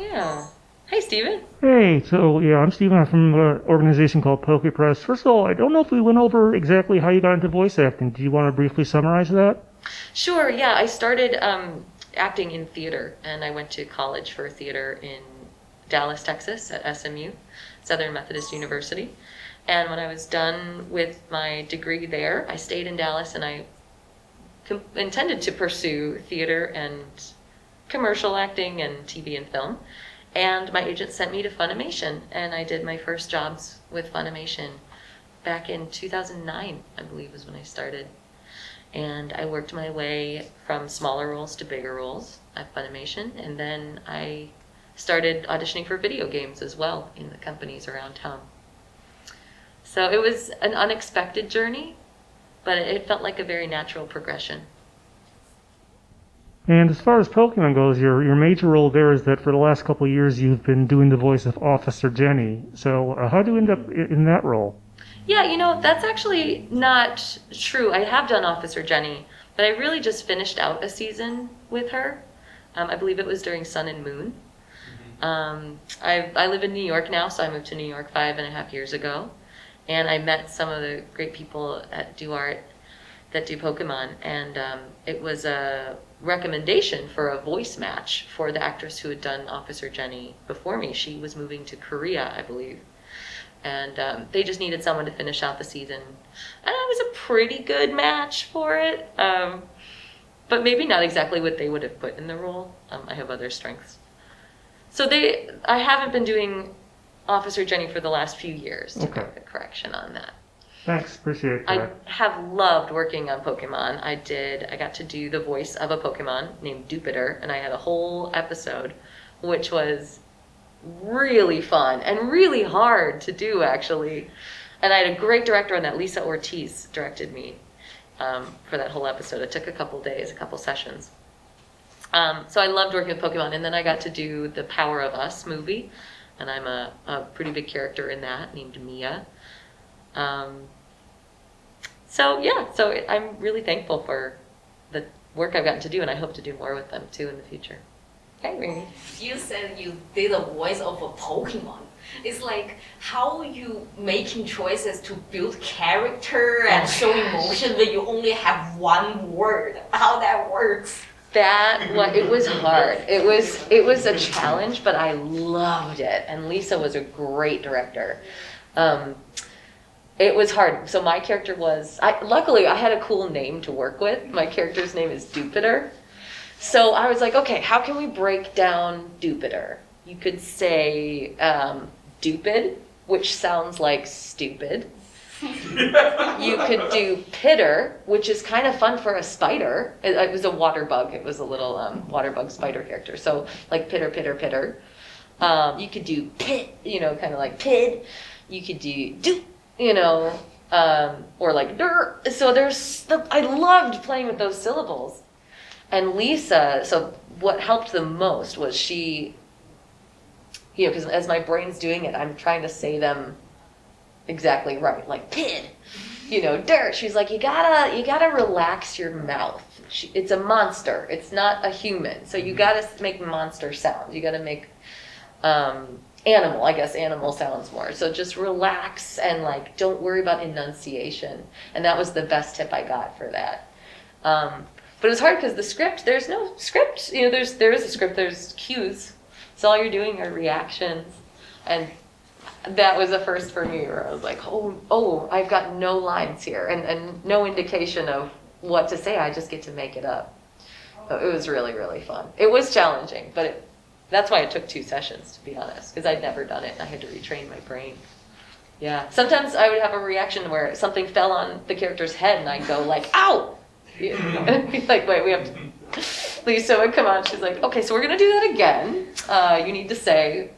Yeah. Hey, Steven. Hey, so yeah, I'm Steven. I'm from an organization called PokePress. First of all, I don't know if we went over exactly how you got into voice acting. Do you want to briefly summarize that? Sure, yeah, I started acting in theater, and I went to college for theater in Dallas, Texas at SMU, Southern Methodist University. And when I was done with my degree there, I stayed in Dallas and I intended to pursue theater and commercial acting and TV and film. And my agent sent me to Funimation, and I did my first jobs with Funimation back in 2009, I believe was when I started. And I worked my way from smaller roles to bigger roles at Funimation, and then I started auditioning for video games as well in the companies around town. So it was an unexpected journey, but it felt like a very natural progression. And as far as Pokemon goes, your major role there is that for the last couple of years you've been doing the voice of Officer Jenny. So how do you end up in that role? Yeah, that's actually not true. I have done Officer Jenny, but I really just finished out a season with her. I believe it was during Sun and Moon. I live in New York now, so I moved to New York 5.5 years ago. And I met some of the great people at DuArt that do Pokemon. And it was a recommendation for a voice match for the actress who had done Officer Jenny before me. She was moving to Korea, I believe. And they just needed someone to finish out the season. And I was a pretty good match for it, but maybe not exactly what they would have put in the role. I have other strengths. So I haven't been doing Officer Jenny for the last few years, to Okay. make a correction on that. Thanks, appreciate I that. have loved working on Pokemon. I got to do the voice of a Pokemon named Dewpider, and I had a whole episode, which was really fun and really hard to do, actually. And I had a great director on that. Lisa Ortiz directed me for that whole episode. It took a couple days, a couple sessions. So I loved working with Pokemon. And then I got to do the Power of Us movie, and I'm a pretty big character in that named Mia. So I'm really thankful for the work I've gotten to do, and I hope to do more with them too in the future. Hey, Rainy. You said you did a voice of a Pokemon. It's like how you making choices to build character and show emotion when you only have one word. How that works. It was hard. It was a challenge, but I loved it. And Lisa was a great director. It was hard. So my character luckily I had a cool name to work with. My character's name is Dewpider. So I was like, okay, how can we break down Dewpider? You could say Dewpid, which sounds like stupid. You could do Pitter, which is kind of fun for a spider. It was a water bug. It was a little water bug spider character. So like Pitter, Pitter, Pitter. You could do Pit, kind of like Pid. You could do Doop, or like Der. So I loved playing with those syllables. And Lisa, so what helped the most was she, because as my brain's doing it, I'm trying to say them exactly right, like Pid, dirt. She's like, you gotta relax your mouth. It's a monster. It's not a human. So you gotta make monster sounds. You gotta make animal. I guess animal sounds more. So just relax and don't worry about enunciation. And that was the best tip I got for that. But it was hard because there's no script. There is a script, there's cues. So all you're doing are reactions. And that was a first for me where I was like, oh, I've got no lines here and no indication of what to say. I just get to make it up. So it was really, really fun. It was challenging, but that's why it took 2 sessions, to be honest, because I'd never done it. I had to retrain my brain. Yeah. Sometimes I would have a reaction where something fell on the character's head and I'd go like, ow! Like, wait, we have to. Lisa would come on. She's like, okay, so we're gonna do that again. You need to say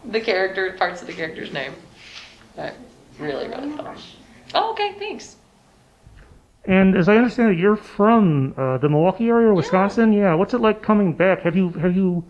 the parts of the character's name. But really, really fun. Oh, okay, thanks. And as I understand it, you're from the Milwaukee area, Wisconsin. Yeah. What's it like coming back? You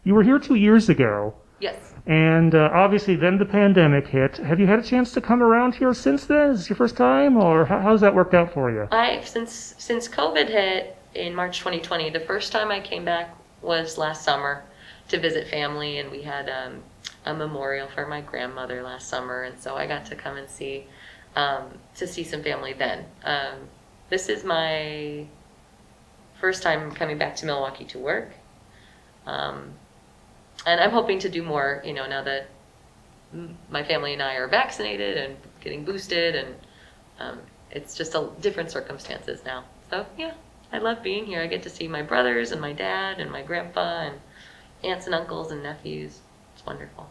were here 2 years ago. Yes. And obviously then the pandemic hit. Have you had a chance to come around here since then? Is this your first time, or how's that worked out for you? Since COVID hit in March 2020, the first time I came back was last summer to visit family, and we had a memorial for my grandmother last summer, and so I got to come and see some family then. This is my first time coming back to Milwaukee to work, and I'm hoping to do more, now that my family and I are vaccinated and getting boosted, and it's just different circumstances now. So yeah, I love being here. I get to see my brothers and my dad and my grandpa and aunts and uncles and nephews. It's wonderful.